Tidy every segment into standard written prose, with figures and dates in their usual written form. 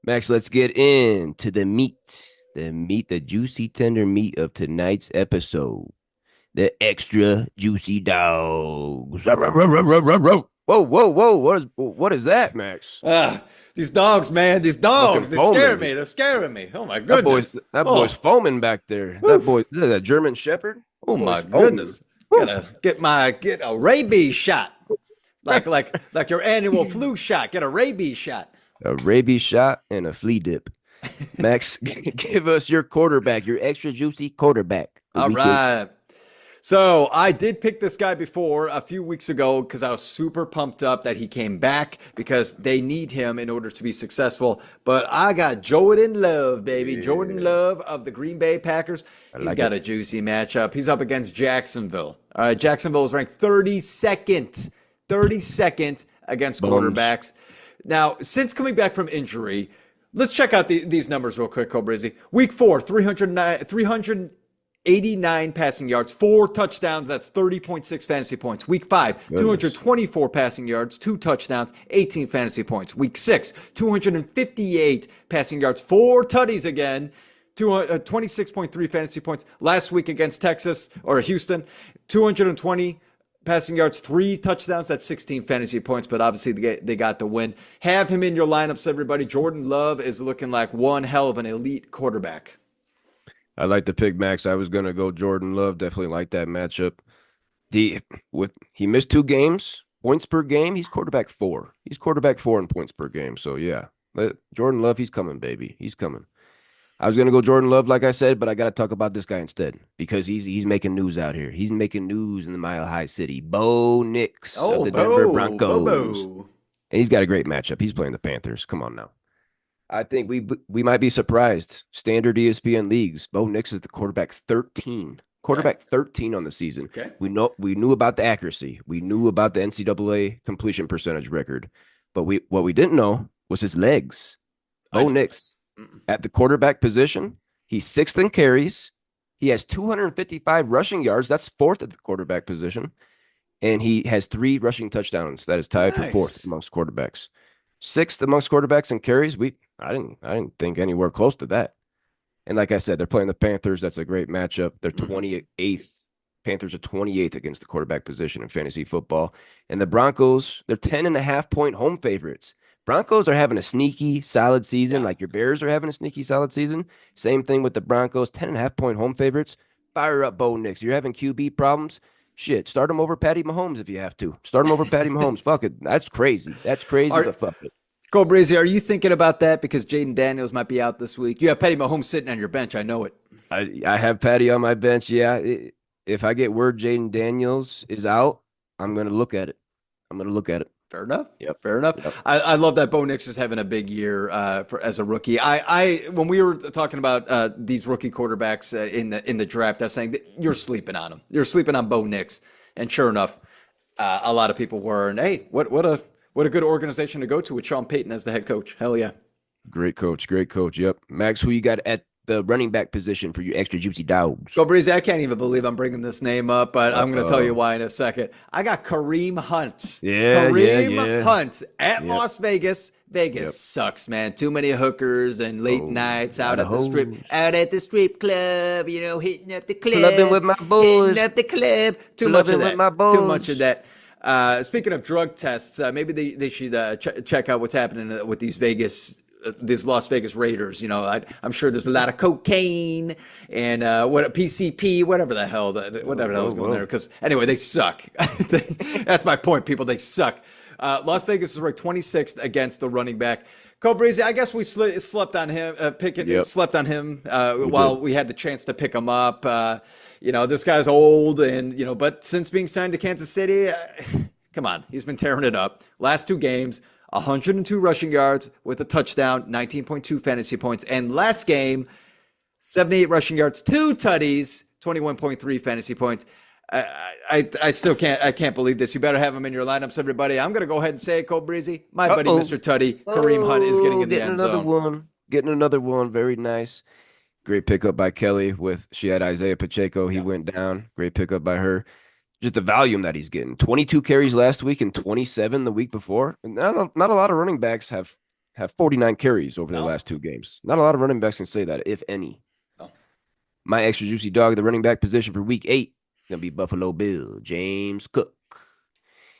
Max, let's get into the juicy, tender meat of tonight's episode. The extra juicy dogs. Whoa, whoa, whoa. What is that, Max? Ah, these dogs, man, these Fucking dogs, they scare foaming. me. They're scaring me. Oh my That boy's goodness. that boy's Oh, foaming back there. That whew. boy, is that a German Shepherd? Oh That boy's my foaming. goodness. Woo. Get a rabies shot. Like your annual flu shot. Get a rabies shot. A rabies shot and a flea dip. Max, give us your quarterback, your extra juicy quarterback. The All weekend. right. So I did pick this guy before a few weeks ago because I was super pumped up that he came back because they need him in order to be successful. But I got Jordan Love, baby. Jordan Yeah, Love of the Green Bay Packers. I He's like got it. a juicy matchup. He's up against Jacksonville. All right, Jacksonville is ranked 32nd, 32nd against Bones. quarterbacks. Now, since coming back from injury, let's check out these numbers real quick, Cobrizzi. Week 4, 389 passing yards, 4 touchdowns. That's 30.6 fantasy points. Week 5, Goodness. 224 passing yards, 2 touchdowns, 18 fantasy points. Week 6, 258 passing yards, 4 tutties again. 26.3 fantasy points. Last week against Texas or Houston, 220 passing yards, 3 touchdowns. That's 16 fantasy points, but obviously they got the win. Have him in your lineups, everybody. Jordan Love is looking like one hell of an elite quarterback. I like the pick, Max. I was gonna go Jordan Love. Definitely like that matchup. He missed 2 games, points per game. He's quarterback four. He's quarterback four in points per game. So yeah, Jordan Love, he's coming, baby. He's coming. I was gonna go Jordan Love, like I said, but I gotta talk about this guy instead because he's making news out here. He's making news in the Mile High City. Bo Nix of Oh, the Denver Broncos, Bobo. and he's got a great matchup. He's playing the Panthers. Come on now. I think we might be surprised. Standard ESPN leagues. Bo Nix is the quarterback 13. Okay. Quarterback 13 on the season. Okay. We knew about the accuracy. We knew about the NCAA completion percentage record. But what we didn't know was his legs. I Bo don't. Nix at the quarterback position, he's sixth in carries. He has 255 rushing yards. That's fourth at the quarterback position. And he has 3 rushing touchdowns. That is tied for fourth Nice. amongst quarterbacks. Sixth amongst quarterbacks and carries. I didn't think anywhere close to that. And like I said, they're playing the Panthers. That's a great matchup. They're Mhm. 28th. Panthers are 28th against the quarterback position in fantasy football. And the Broncos, they're 10.5 point home favorites. Broncos are having a sneaky, solid season, Yeah. like your Bears are having a sneaky, solid season. Same thing with the Broncos, 10.5 point home favorites. Fire up Bo Nix. You're having QB problems. Shit, start him over Patty Mahomes if you have to. Start him over Patty Mahomes. Fuck it. That's crazy. That's crazy, Are but fuck it. Cole Brazy, are you thinking about that because Jaden Daniels might be out this week? You have Petty Mahomes sitting on your bench. I know it. I have Patty on my bench. Yeah, if I get word Jaden Daniels is out, I'm gonna look at it. I'm gonna look at it. Fair enough. Yep. Fair enough. Yep. I love that Bo Nix is having a big year as a rookie. When we were talking about these rookie quarterbacks in the draft, I was saying that you're sleeping on him. You're sleeping on Bo Nix, and sure enough, a lot of people were. And hey, what a good organization to go to with Sean Payton as the head coach. Hell yeah. Great coach. Great coach. Yep. Max, who you got at the running back position for your extra juicy dogs? Go Breezy, I can't even believe I'm bringing this name up, but I'm going to tell you Uh-oh. why in a second. I got Kareem Hunt. Yeah, yeah, Kareem yeah. Hunt at Yep. Las Vegas. Yep. Vegas sucks, man. Too many hookers and late Oh, nights lot of hoes. out at the strip club, hitting up the Clubbing with club, my hitting boys. up the club. Too much of Clubbing with that. my Too much of boys. that. Speaking of drug tests, maybe they should check out what's happening with these Las Vegas Raiders. I'm sure there's a lot of cocaine and what PCP, whatever the hell Whoa, whatever the whoa, hell's going there. whoa. Because anyway, they suck. That's my point, people. They suck. Las Vegas is ranked 26th against the running back. Cole Breezy, I guess we slept on him, Yep. slept on him We while did. we had the chance to pick him up. This guy's old, and but since being signed to Kansas City, come on, he's been tearing it up. Last 2 games, 102 rushing yards with a touchdown, 19.2 fantasy points, and last game, 78 rushing yards, 2 tutties, 21.3 fantasy points. I still can't believe this. You better have him in your lineups, everybody. I'm gonna go ahead and say it, Cole Breezy. My buddy, Uh-oh. Mr. Tutty, Kareem Hunt is getting Oh, in the getting end another zone. one. Getting another one. Very nice. Great pickup by Kelly with she had Isaiah Pacheco. He Yeah. went down. Great pickup by her. Just the volume that he's getting. 22 carries last week and 27 the week before. And not a lot of running backs have have 49 carries over their No. last 2 games. Not a lot of running backs can say that, if any. No. My extra juicy dog at the running back position for week 8 is going to be Buffalo Bill, James Cook.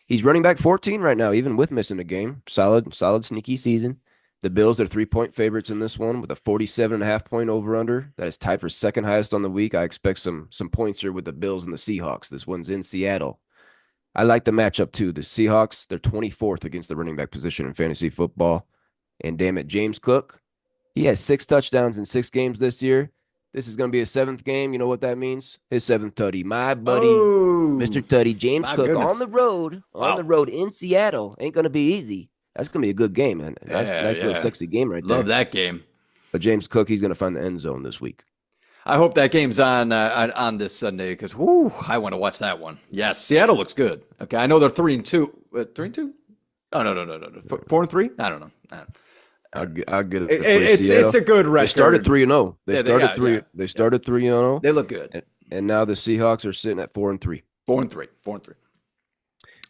He's running back 14 right now, even with missing a game. Solid, sneaky season. The Bills are 3-point favorites in this one with a 47.5-point over-under. That is tied for second highest on the week. I expect some points here with the Bills and the Seahawks. This one's in Seattle. I like the matchup too. The Seahawks, they're 24th against the running back position in fantasy football. And damn it, James Cook, he has 6 touchdowns in 6 games this year. This is going to be his 7th game. You know what that means? His 7th tutty. My buddy, Oh, Mr. Tutty, James my Cook, goodness. on the road, in Seattle. Ain't going to be easy. That's going to be a good game, man. Nice little sexy game right there. Love that game. But James Cook, he's going to find the end zone this week. I hope that game's on this Sunday because I want to watch that one. Yes, Seattle looks good. Okay, I know they're 3-2. 3-2? Oh no. 4-3? I don't know. I'll get it. It's a good record. They started 3-0. They started 3-0. They look good. And now the Seahawks are sitting at 4-3. 4-3.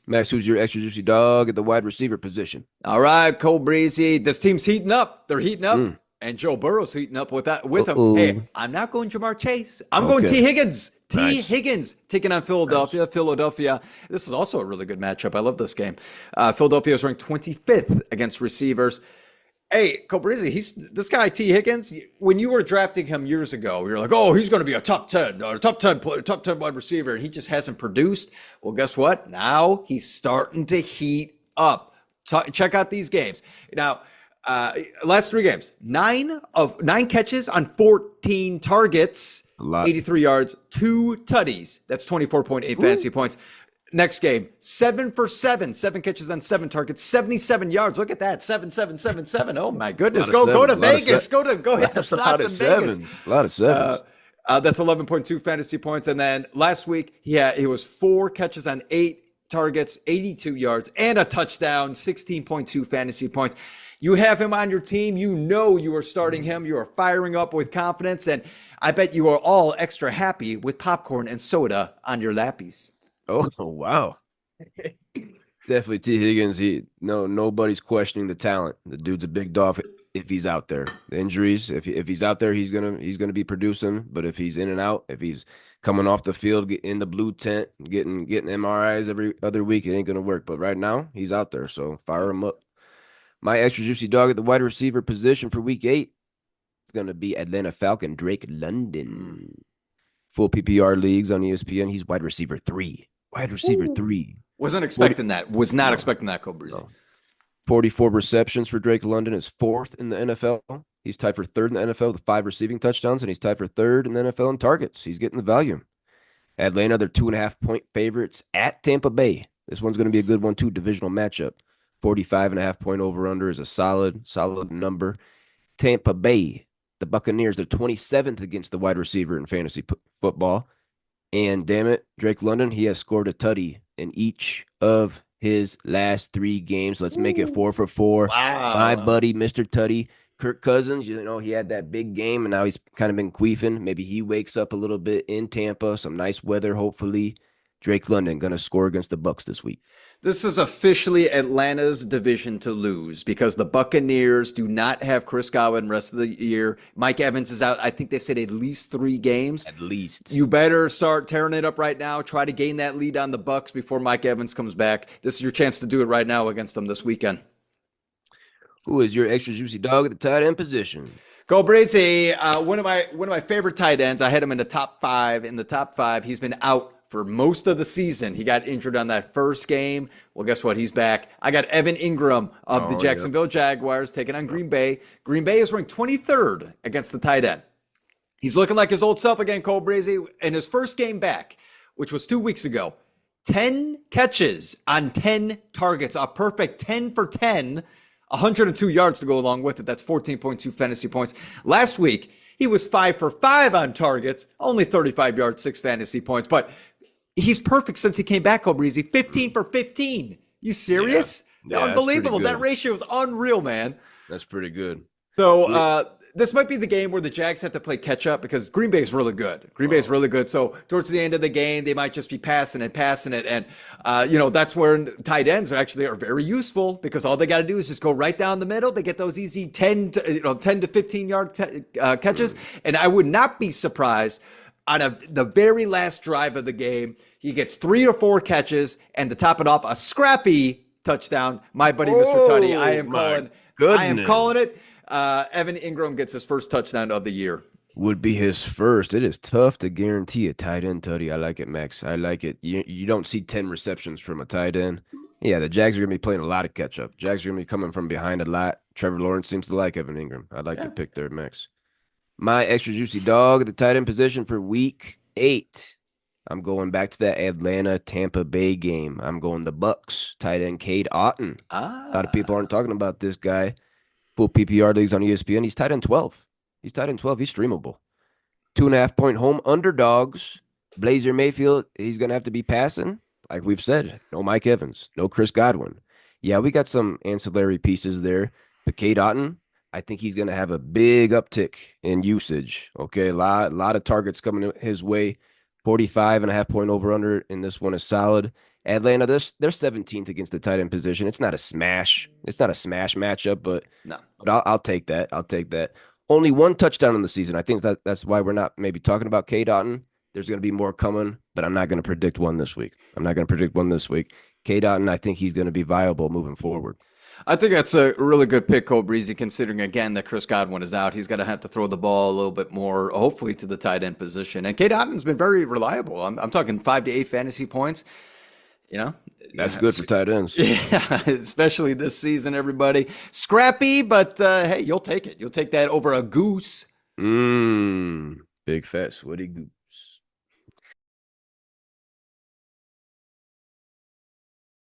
Max, who's your extra juicy dog at the wide receiver position? All right, Cole Breezy. This team's heating up. They're heating up. And Joe Burrow's heating up with him. Hey, I'm not going Jamar Chase. I'm going T. Higgins. Higgins taking on Philadelphia. Nice. Philadelphia. This is also a really good matchup. I love this game. Philadelphia is ranked 25th against receivers. Hey, Cole Breezy, this guy, T. Higgins, when you were drafting him years ago, you were like, oh, he's going to be a top 10 player, top 10 wide receiver, and he just hasn't produced. Well, guess what? Now he's starting to heat up. Check out these games. Now, last 3 games, 9 catches on 14 targets, 83 yards, 2 tutties. That's 24.8 fantasy points. Next game, 7 for 7 catches on 7 targets, 77 yards. Look at that, 7. Oh my goodness, go to Vegas, go hit the slots in Vegas. A lot of sevens. That's 11.2 fantasy points. And then last week, he was 4 catches on 8 targets, 82 yards, and a touchdown, 16.2 fantasy points. You have him on your team. You know you are starting him. You are firing up with confidence. And I bet you are all extra happy with popcorn and soda on your lappies. Oh, wow. Definitely T. Higgins. Nobody's questioning the talent. The dude's a big dog if he's out there. The injuries, if he's out there, he's gonna be producing. But if he's in and out, if he's coming off the field in the blue tent, getting MRIs every other week, it ain't gonna work. But right now, he's out there, so fire him up. My extra juicy dog at the wide receiver position for week 8 is going to be Atlanta Falcon Drake London. Full PPR leagues on ESPN. He's wide receiver 3. Wasn't expecting that. Was not expecting that, Cole Breezy. 44 receptions for Drake London is 4th in the NFL. He's tied for 3rd in the NFL with 5 receiving touchdowns, and he's tied for 3rd in the NFL in targets. He's getting the value. Atlanta, they're 2.5-point favorites at Tampa Bay. This one's going to be a good one, too. Divisional matchup. 45.5-point over-under is a solid number. Tampa Bay, the Buccaneers, they're 27th against the wide receiver in fantasy football. And damn it, Drake London, he has scored a tutty in each of his last 3 games. Let's make it 4 for 4. Wow. My buddy, Mr. Tutty. Kirk Cousins, he had that big game, and now he's kind of been queefing. Maybe he wakes up a little bit in Tampa. Some nice weather, hopefully. Drake London going to score against the Bucs this week. This is officially Atlanta's division to lose because the Buccaneers do not have Chris Godwin the rest of the year. Mike Evans is out. I think they said at least 3 games. At least. You better start tearing it up right now. Try to gain that lead on the Bucs before Mike Evans comes back. This is your chance to do it right now against them this weekend. Who is your extra juicy dog at the tight end position? Cole Breezy, one of my favorite tight ends. I had him in the top 5. In the top 5, he's been out for most of the season. He got injured on that first game. Well, guess what? He's back. I got Evan Ingram of the Jacksonville Jaguars taking on Green Bay. Green Bay is ranked 23rd against the tight end. He's looking like his old self again, Cole Breezy. In his first game back, which was 2 weeks ago, 10 catches on 10 targets, a perfect 10 for 10, 102 yards to go along with it. That's 14.2 fantasy points. Last week, he was 5 for 5 on targets, only 35 yards, 6 fantasy points. But he's perfect since he came back, Cole Breezy. 15 for 15. You serious? Yeah, Unbelievable. That ratio is unreal, man. That's pretty good. So this might be the game where the Jags have to play catch up because Green Bay is really good. Green Bay is really good. So towards the end of the game, they might just be passing it, and that's where tight ends are very useful because all they got to do is just go right down the middle. They get those easy 10 to 15 yard catches, and I would not be surprised on the very last drive of the game, he gets 3 or 4 catches, and to top it off, a scrappy touchdown. My buddy, Mr. Tutty, I am calling it. Evan Ingram gets his first touchdown of the year. Would be his first. It is tough to guarantee a tight end, Tutty. I like it, Max. I like it. You don't see 10 receptions from a tight end. Yeah, the Jags are going to be playing a lot of catch up. Jags are going to be coming from behind a lot. Trevor Lawrence seems to like Evan Ingram. I'd like to pick there, Max. My extra juicy dog at the tight end position for week 8. I'm going back to that Atlanta-Tampa Bay game. I'm going the Bucks. Tight end Cade Otton. A lot of people aren't talking about this guy. Full PPR leagues on ESPN. He's tight end 12. He's streamable. 2.5-point home underdogs. Blazer Mayfield, he's going to have to be passing. Like we've said, no Mike Evans, no Chris Godwin. Yeah, we got some ancillary pieces there. But Cade Otton, I think he's going to have a big uptick in usage. Okay, a lot of targets coming his way. 45.5-point over-under in this one is solid. Atlanta, they're 17th against the tight end position. It's not a smash. It's not a smash matchup, but no. But I'll take that. I'll take that. Only 1 touchdown in the season. I think that's why we're not maybe talking about Cade Otton. There's going to be more coming, but I'm not going to predict one this week. Cade Otton, I think he's going to be viable moving forward. I think that's a really good pick, Cole Breezy, considering, again, that Chris Godwin is out. He's going to have to throw the ball a little bit more, hopefully, to the tight end position. And Cade Otton's been very reliable. I'm talking 5 to 8 fantasy points. That's good for tight ends. Yeah, especially this season, everybody. Scrappy, but hey, you'll take it. You'll take that over a goose. Big fat sweaty goose.